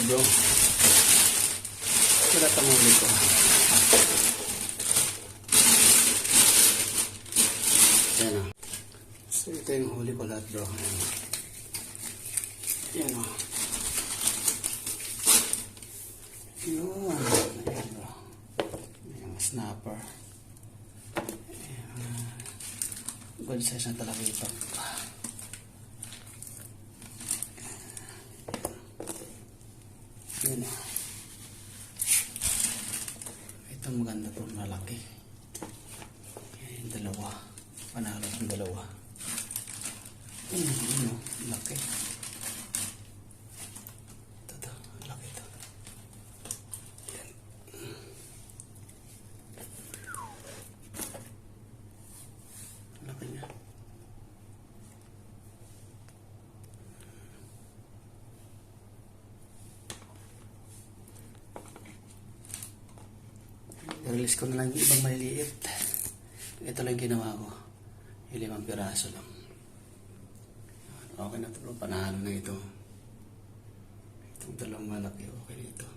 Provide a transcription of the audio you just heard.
bro. Ito lahat ang huli ko. Ayan o. So ito yung huli ko lahat bro. Ayan o. Ayan o. Yun. Ayan bro. Ayan, snapper. Ayan. Good size na talaga ito. Ayan o. Ito maganda to, malaki. Ayan, dalawa. Panalo ang dalawa. Ayan o. Laki. Release ko na lang yung ibang maliliit. Ito lang ginawa ko. Yung 5 piraso lang. Okay na ito bro. Panalo na ito. Itong dalawang malaki. Okay na ito.